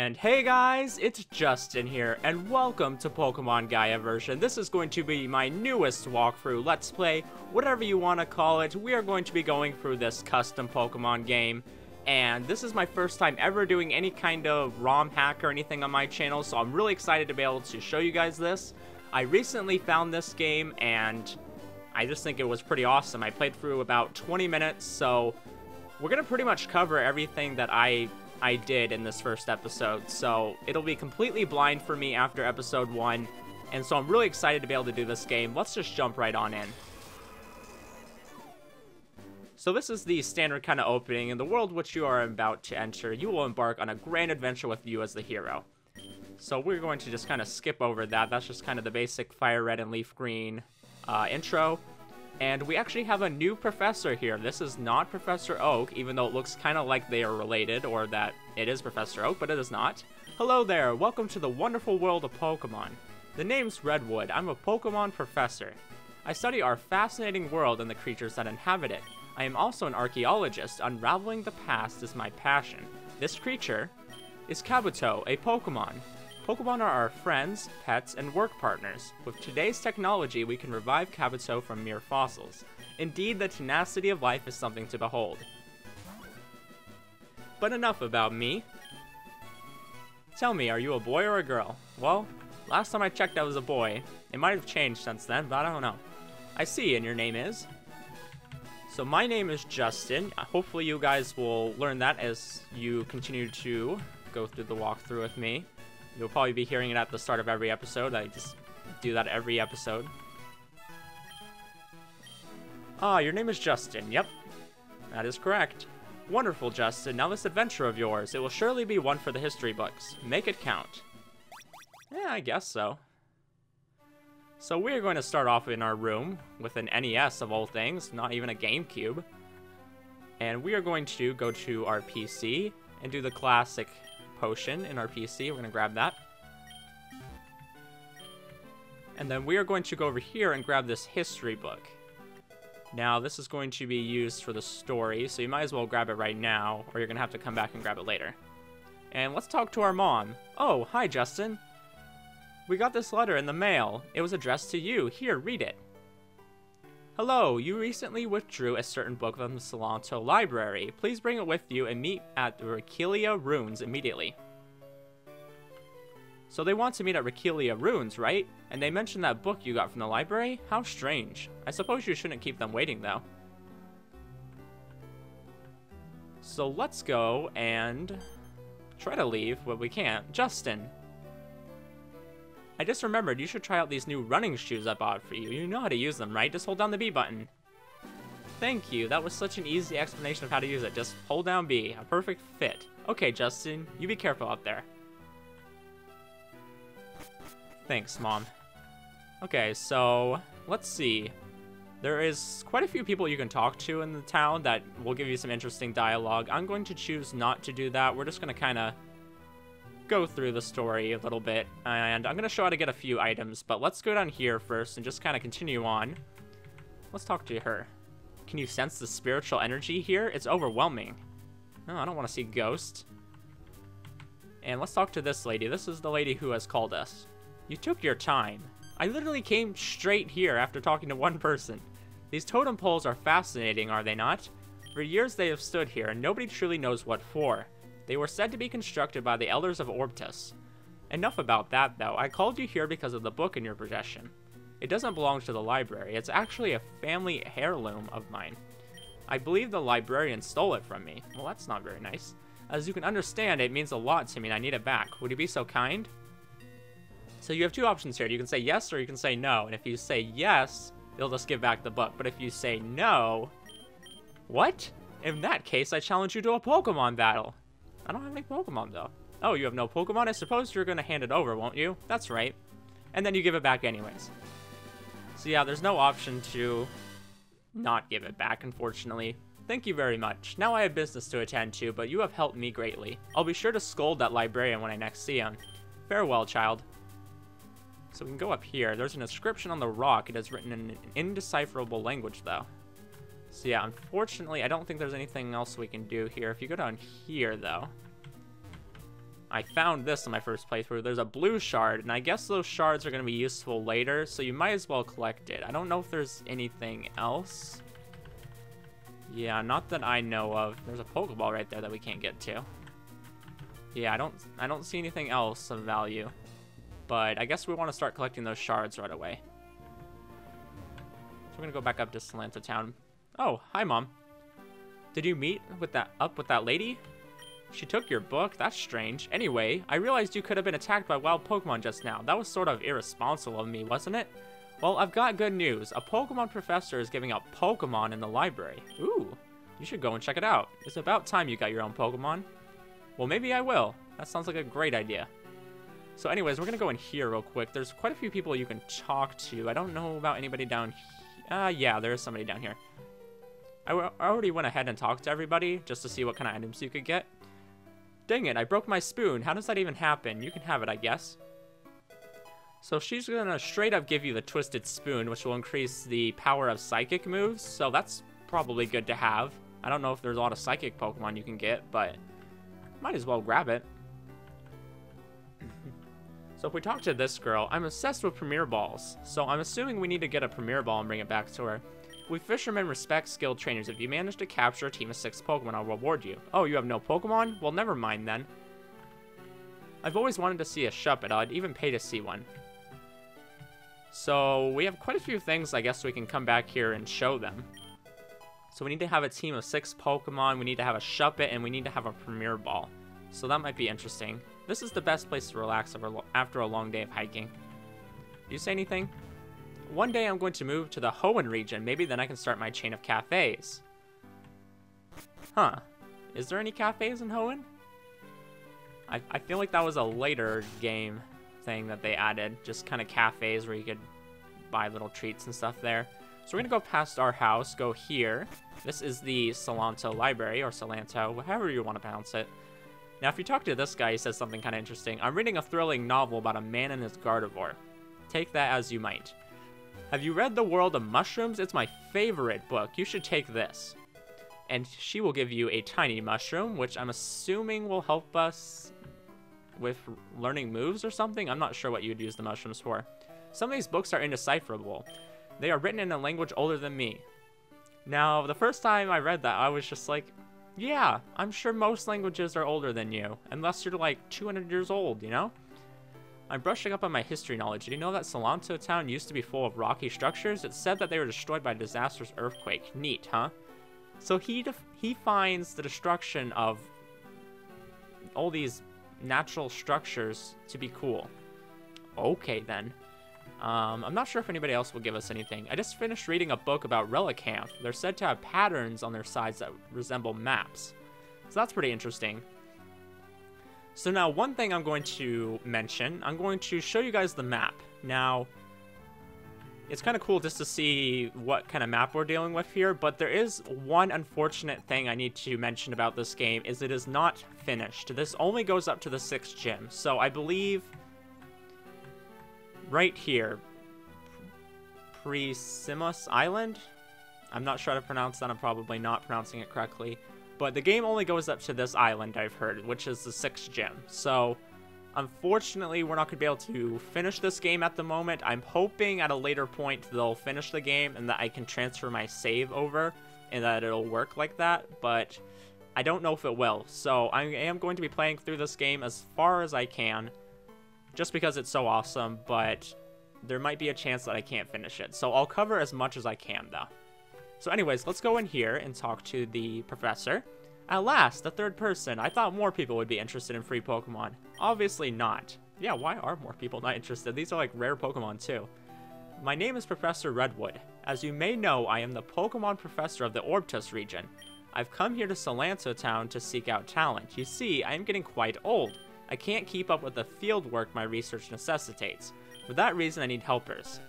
And hey guys, it's Justin here, and welcome to Pokemon Gaia version. This is going to be my newest walkthrough, let's play, whatever you want to call it. We are going to be going through this custom Pokemon game, and this is my first time ever doing any kind of ROM hack or anything on my channel, so I'm really excited to be able to show you guys this. I recently found this game, and I just think it was pretty awesome. I played through about 20 minutes, so we're going to pretty much cover everything that I did in this first episode, so it'll be completely blind for me after episode 1, and so I'm really excited to be able to do this game. Let's just jump right on in. So this is the standard kind of opening. In the world which you are about to enter, you will embark on a grand adventure with you as the hero. So we're going to just kind of skip over that. That's just kind of the basic fire red and leaf green intro. And we actually have a new professor here. This is not Professor Oak, even though it looks kind of like they are related, or that it is Professor Oak, but it is not. Hello there, welcome to the wonderful world of Pokemon. The name's Redwood. I'm a Pokemon professor. I study our fascinating world and the creatures that inhabit it. I am also an archaeologist. Unraveling the past is my passion. This creature is Kabuto, a Pokemon. Pokemon are our friends, pets, and work partners. With today's technology, we can revive Kabuto from mere fossils. Indeed, the tenacity of life is something to behold. But enough about me. Tell me, are you a boy or a girl? Well, last time I checked I was a boy. It might have changed since then, but I don't know. I see, and your name is? So my name is Justin. Hopefully you guys will learn that as you continue to go through the walkthrough with me. You'll probably be hearing it at the start of every episode. I just do that every episode. Ah, your name is Justin. Yep, that is correct. Wonderful, Justin. Now this adventure of yours, it will surely be one for the history books. Make it count. Yeah, I guess so. So we're going to start off in our room with an NES of all things, not even a GameCube. And we are going to go to our PC and do the classic potion in our PC. We're going to grab that. And then we are going to go over here and grab this history book. Now, this is going to be used for the story, so you might as well grab it right now, or you're going to have to come back and grab it later. And let's talk to our mom. Oh, hi, Justin. We got this letter in the mail. It was addressed to you. Here, read it. Hello, you recently withdrew a certain book from the Salento Library. Please bring it with you and meet at the Requelia Ruins immediately. So they want to meet at Requelia Ruins, right? And they mentioned that book you got from the library? How strange. I suppose you shouldn't keep them waiting, though. So let's go and try to leave, but we can't. Justin. I just remembered you should try out these new running shoes I bought for you. You know how to use them, right? Just hold down the B button. Thank you. That was such an easy explanation of how to use it. Just hold down B. A perfect fit. Okay, Justin. You be careful out there. Thanks, Mom. Okay, so let's see. There is quite a few people you can talk to in the town that will give you some interesting dialogue. I'm going to choose not to do that. We're just going to kind of go through the story a little bit, and I'm going to show how to get a few items, but let's go down here first and just kind of continue on. Let's talk to her. Can you sense the spiritual energy here? It's overwhelming. No, I don't want to see ghosts. And let's talk to this lady. This is the lady who has called us. You took your time. I literally came straight here after talking to one person. These totem poles are fascinating, are they not? For years they have stood here, and nobody truly knows what for. They were said to be constructed by the elders of Orbtus. Enough about that, though. I called you here because of the book in your possession. It doesn't belong to the library. It's actually a family heirloom of mine. I believe the librarian stole it from me. Well, that's not very nice. As you can understand, it means a lot to me and I need it back. Would you be so kind? So you have two options here. You can say yes or you can say no. And if you say yes, they'll just give back the book. But if you say no... What? In that case, I challenge you to a Pokemon battle. I don't have any Pokemon, though. Oh, you have no Pokemon? I suppose you're going to hand it over, won't you? That's right. And then you give it back anyways. So yeah, there's no option to not give it back, unfortunately. Thank you very much. Now I have business to attend to, but you have helped me greatly. I'll be sure to scold that librarian when I next see him. Farewell, child. So we can go up here. There's an inscription on the rock. It is written in an indecipherable language, though. So yeah, unfortunately, I don't think there's anything else we can do here. If you go down here, though, I found this in my first playthrough. There's a blue shard, and I guess those shards are going to be useful later, so you might as well collect it. I don't know if there's anything else. Yeah, not that I know of. There's a Pokeball right there that we can't get to. Yeah, I don't see anything else of value. But I guess we want to start collecting those shards right away. So we're going to go back up to Salanta Town. Oh, hi, Mom. Did you meet with that lady? She took your book? That's strange. Anyway, I realized you could have been attacked by wild Pokemon just now. That was sort of irresponsible of me, wasn't it? Well, I've got good news. A Pokemon professor is giving out Pokemon in the library. Ooh, you should go and check it out. It's about time you got your own Pokemon. Well, maybe I will. That sounds like a great idea. So anyways, we're going to go in here real quick. There's quite a few people you can talk to. I don't know about anybody down here. Yeah, there is somebody down here. I already went ahead and talked to everybody just to see what kind of items you could get. Dang it, I broke my spoon. How does that even happen? You can have it, I guess. So she's going to straight up give you the Twisted Spoon, which will increase the power of psychic moves. So that's probably good to have. I don't know if there's a lot of psychic Pokemon you can get, but might as well grab it. So if we talk to this girl, I'm obsessed with Premier Balls. So I'm assuming we need to get a Premier Ball and bring it back to her. We fishermen respect skilled trainers. If you manage to capture a team of 6 Pokemon, I'll reward you. Oh, you have no Pokemon? Well, never mind then. I've always wanted to see a Shuppet. I'd even pay to see one. So we have quite a few things I guess we can come back here and show them. So we need to have a team of 6 Pokemon, we need to have a Shuppet, and we need to have a Premier Ball. So that might be interesting. This is the best place to relax after a long day of hiking. Do you say anything? One day I'm going to move to the Hoenn region. Maybe then I can start my chain of cafes. Huh. Is there any cafes in Hoenn? I feel like that was a later game thing that they added. Just kind of cafes where you could buy little treats and stuff there. So we're going to go past our house, go here. This is the Salanto Library, or Salanto, however you want to pronounce it. Now, if you talk to this guy, he says something kind of interesting. I'm reading a thrilling novel about a man and his Gardevoir. Take that as you might. Have you read The World of Mushrooms? It's my favorite book. You should take this. And she will give you a tiny mushroom, which I'm assuming will help us with learning moves or something. I'm not sure what you'd use the mushrooms for. Some of these books are indecipherable. They are written in a language older than me. Now, the first time I read that, I was just like, yeah, I'm sure most languages are older than you, unless you're like 200 years old, you know? I'm brushing up on my history knowledge. Did you know that Salanto Town used to be full of rocky structures? It's said that they were destroyed by a disastrous earthquake. Neat, huh? So he finds the destruction of all these natural structures to be cool. Okay, then. I'm not sure if anybody else will give us anything. I just finished reading a book about Relicanth. They're said to have patterns on their sides that resemble maps. So that's pretty interesting. So now one thing I'm going to mention, I'm going to show you guys the map. Now, it's kind of cool just to see what kind of map we're dealing with here, but there is one unfortunate thing I need to mention about this game, is it is not finished. This only goes up to the 6th gym. So I believe right here, Prisimus Island? I'm not sure how to pronounce that, I'm probably not pronouncing it correctly. But the game only goes up to this island, I've heard, which is the 6th gym. So, unfortunately, we're not going to be able to finish this game at the moment. I'm hoping at a later point they'll finish the game and that I can transfer my save over and that it'll work like that. But I don't know if it will. So, I am going to be playing through this game as far as I can, just because it's so awesome, but there might be a chance that I can't finish it. So, I'll cover as much as I can, though. So anyways, let's go in here and talk to the professor. At last, the 3rd person. I thought more people would be interested in free Pokemon. Obviously not. Yeah, why are more people not interested? These are like rare Pokemon too. My name is Professor Redwood. As you may know, I am the Pokemon professor of the Orbtus region. I've come here to Salanto Town to seek out talent. You see, I am getting quite old. I can't keep up with the field work my research necessitates. For that reason, I need helpers.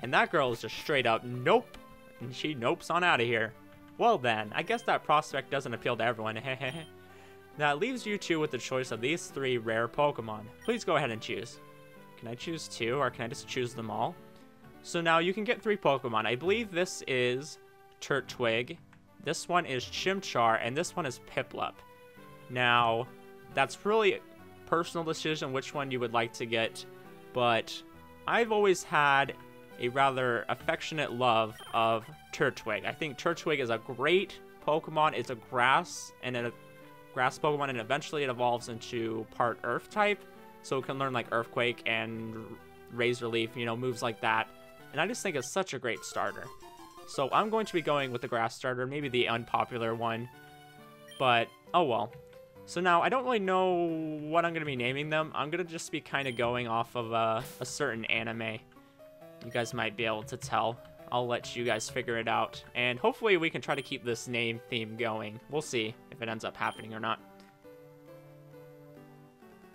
And that girl is just straight up, nope. And she nopes on out of here. Well then, I guess that prospect doesn't appeal to everyone, That leaves you two with the choice of these 3 rare Pokemon. Please go ahead and choose. Can I choose 2, or can I just choose them all? So now you can get 3 Pokemon. I believe this is Turtwig, this one is Chimchar, and this one is Piplup. Now, that's really personal decision which one you would like to get, but I've always had a rather affectionate love of Turtwig. I think Turtwig is a great Pokemon. It's a grass Pokemon, and eventually it evolves into part Earth type, so it can learn like Earthquake and Razor Leaf, you know, moves like that. And I just think it's such a great starter. So I'm going to be going with the grass starter, maybe the unpopular one, but oh well. So now I don't really know what I'm going to be naming them. I'm going to just be kind of going off of a certain anime. You guys might be able to tell. I'll let you guys figure it out. And hopefully we can try to keep this name theme going. We'll see if it ends up happening or not.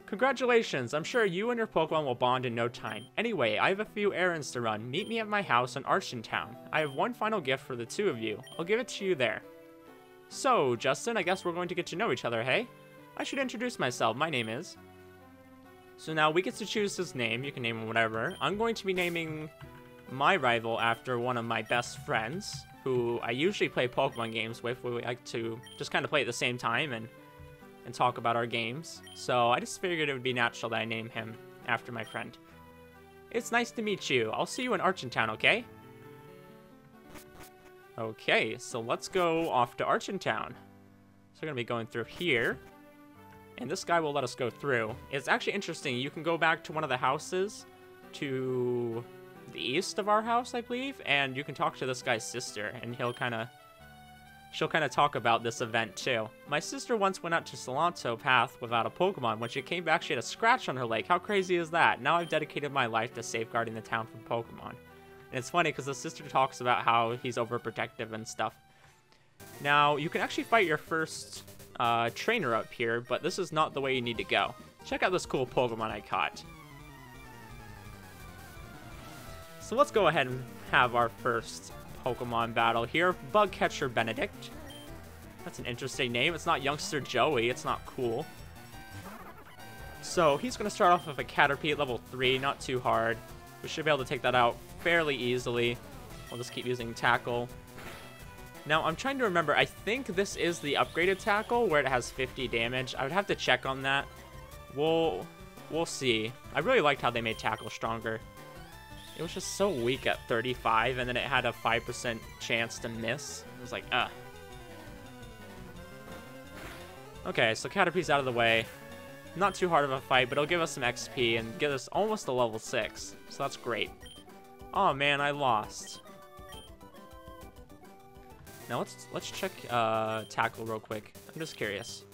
Congratulations, I'm sure you and your Pokemon will bond in no time. Anyway, I have a few errands to run. Meet me at my house in Argent Town. I have one final gift for the two of you. I'll give it to you there. So, Justin, I guess we're going to get to know each other, hey? I should introduce myself. My name is... So now we get to choose his name. You can name him whatever. I'm going to be naming my rival after one of my best friends, who I usually play Pokemon games with. We like to just kind of play at the same time and talk about our games. So I just figured it would be natural that I name him after my friend. It's nice to meet you. I'll see you in Argent Town, okay? Okay, so let's go off to Argent Town. So we're going to be going through here. And this guy will let us go through. It's actually interesting. You can go back to one of the houses to the east of our house, I believe. And you can talk to this guy's sister. And she'll kind of talk about this event too. My sister once went out to Salanto Path without a Pokemon. When she came back, she had a scratch on her leg. How crazy is that? Now I've dedicated my life to safeguarding the town from Pokemon. And it's funny because the sister talks about how he's overprotective and stuff. Now, you can actually fight your first trainer up here, but this is not the way you need to go. Check out this cool Pokemon I caught. So let's go ahead and have our first Pokemon battle here. Bugcatcher Benedict. That's an interesting name. It's not Youngster Joey. It's not cool. So he's going to start off with a Caterpie at level 3. Not too hard. We should be able to take that out fairly easily. We'll just keep using Tackle. Now, I'm trying to remember. I think this is the upgraded Tackle where it has 50 damage. I would have to check on that. We'll see. I really liked how they made Tackle stronger. It was just so weak at 35, and then it had a 5% chance to miss. It was like, ugh. Okay, so Caterpie's out of the way. Not too hard of a fight, but it'll give us some XP and get us almost to level 6. So that's great. Oh man, I lost. Now let's check Tackle real quick. I'm just curious.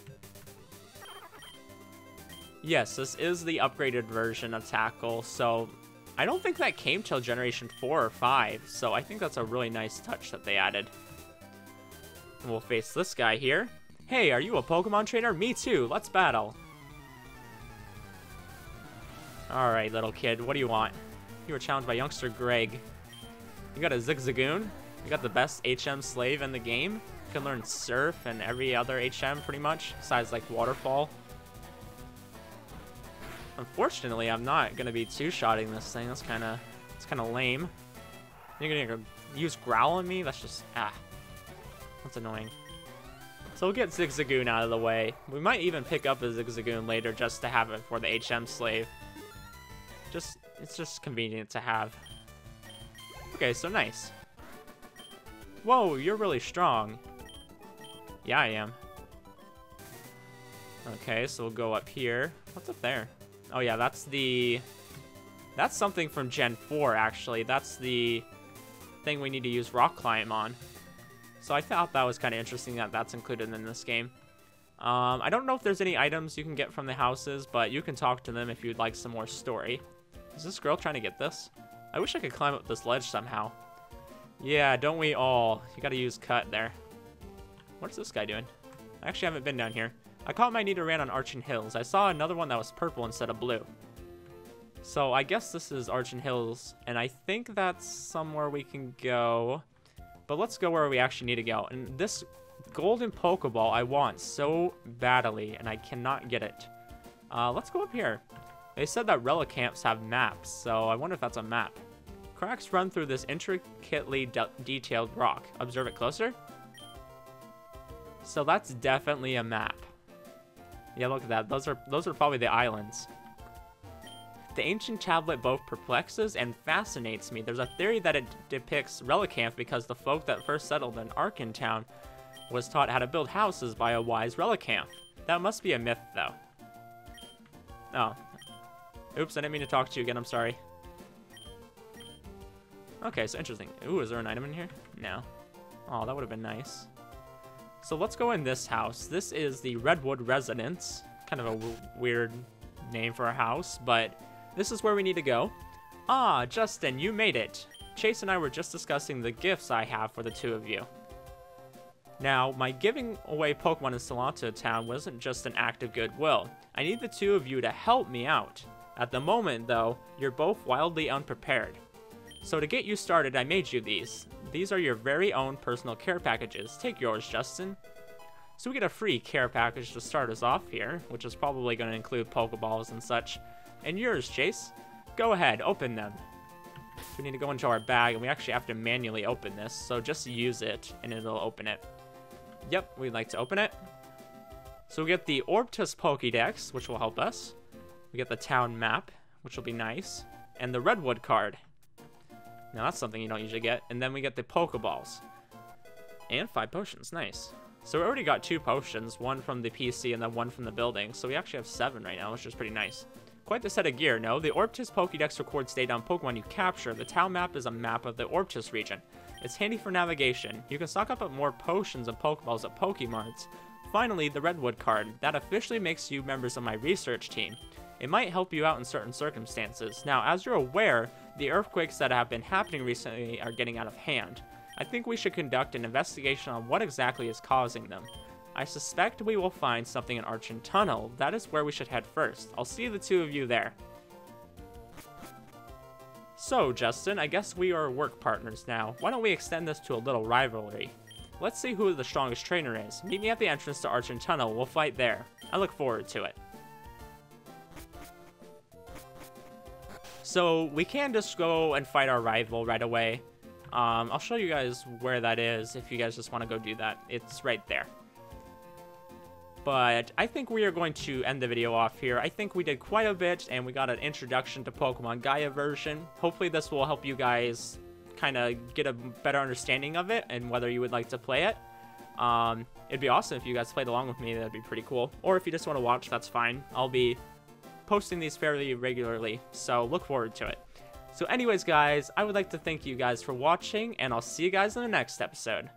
Yes, this is the upgraded version of Tackle, so I don't think that came till Generation 4 or 5, so I think that's a really nice touch that they added. And we'll face this guy here. Hey, are you a Pokemon trainer? Me too, let's battle. Alright, little kid, what do you want? You were challenged by youngster Greg. You got a Zigzagoon. You got the best HM slave in the game. You can learn Surf and every other HM pretty much, besides like Waterfall. Unfortunately, I'm not gonna be two-shotting this thing. That's kind of lame. You're gonna use Growl on me? That's just that's annoying. So we'll get Zigzagoon out of the way. We might even pick up a Zigzagoon later just to have it for the HM slave. It's just convenient to have. Okay, so nice. Whoa, you're really strong. Yeah, I am. Okay, so we'll go up here. What's up there? Oh yeah, that's something from Gen 4, actually. That's the thing we need to use Rock Climb on. So I thought that was kind of interesting that that's included in this game. I don't know if there's any items you can get from the houses, but you can talk to them if you'd like some more story. Is this girl trying to get this? I wish I could climb up this ledge somehow. Yeah, don't we all? You gotta use Cut there. What's this guy doing? I actually haven't been down here. I caught my Nidoran on Argent Hills. I saw another one that was purple instead of blue. So I guess this is Argent Hills, and I think that's somewhere we can go. But let's go where we actually need to go. And this golden Pokeball I want so badly, and I cannot get it. Let's go up here. They said that Relicamps have maps, so I wonder if that's a map. Cracks run through this intricately detailed rock. Observe it closer. So that's definitely a map. Yeah, look at that. Those are probably the islands. The ancient tablet both perplexes and fascinates me. There's a theory that it depicts Relicanth because the folk that first settled in Argent Town was taught how to build houses by a wise Relicanth. That must be a myth, though. Oh. Oops, I didn't mean to talk to you again. I'm sorry. Okay, so interesting. Ooh, is there an item in here? No. Oh, that would have been nice. So let's go in this house. This is the Redwood Residence. Kind of a weird name for a house, but this is where we need to go. Ah, Justin, you made it. Chase and I were just discussing the gifts I have for the two of you. Now, my giving away Pokemon in Salanta Town wasn't just an act of goodwill. I need the two of you to help me out. At the moment, though, you're both wildly unprepared. So to get you started, I made you these. These are your very own personal care packages. Take yours, Justin. So we get a free care package to start us off here, which is probably going to include Pokeballs and such. And yours, Chase. Go ahead, open them. We need to go into our bag, and we actually have to manually open this, so just use it, and it'll open it. Yep, we'd like to open it. So we get the Orbtus Pokédex, which will help us. We get the town map, which will be nice. And the Redwood card. Now that's something you don't usually get. And then we get the Pokeballs. And 5 potions, nice. So we already got 2 potions, one from the PC and then one from the building. So we actually have 7 right now, which is pretty nice. Quite the set of gear, no? The Orbtus Pokédex records data on Pokemon you capture. The town map is a map of the Orbtus region. It's handy for navigation. You can stock up on more potions and Pokeballs at Pokemarts. Finally, the Redwood card. That officially makes you members of my research team. It might help you out in certain circumstances. Now, as you're aware, the earthquakes that have been happening recently are getting out of hand. I think we should conduct an investigation on what exactly is causing them. I suspect we will find something in Argent Tunnel. That is where we should head first. I'll see the two of you there. So, Justin, I guess we are work partners now. Why don't we extend this to a little rivalry? Let's see who the strongest trainer is. Meet me at the entrance to Argent Tunnel. We'll fight there. I look forward to it. So, we can just go and fight our rival right away. I'll show you guys where that is if you guys just want to go do that. It's right there. But I think we are going to end the video off here. I think we did quite a bit, and we got an introduction to Pokemon Gaia version. Hopefully this will help you guys kind of get a better understanding of it and whether you would like to play it. It'd be awesome if you guys played along with me. That'd be pretty cool. Or if you just want to watch, that's fine. I'll be posting these fairly regularly, so look forward to it. So anyways, guys, I would like to thank you guys for watching, and I'll see you guys in the next episode.